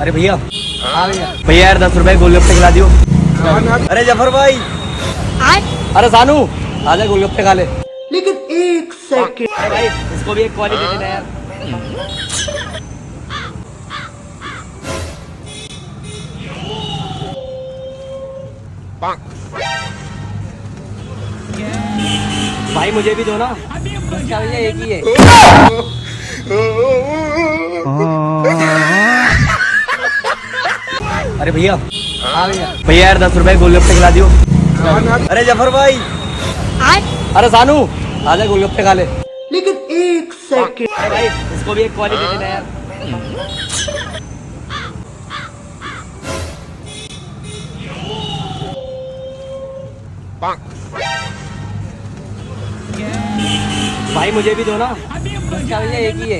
अरे भैया भैया यार 10 रुपए गोलगप्पे खिला दियो। अरे जफर भाई, अरे सानू आजा गोलगप्पे खा ले। लेकिन एक सेकंड, अरे भाई इसको भी एक क्वालिटी देना यार। भाई मुझे भी दो ना, क्या भैया एक ही है। अरे भैया भैया यार 10 रुपए गोलगप्पे खिला दियो। अरे जफर भाई, अरे सानू आजा गोलगप्पे खा ले। लेकिन एक सेकंड, अरे भाई इसको भी एक क्वालिटी देना यार। भाई मुझे भी दो ना, क्या भैया एक ही है।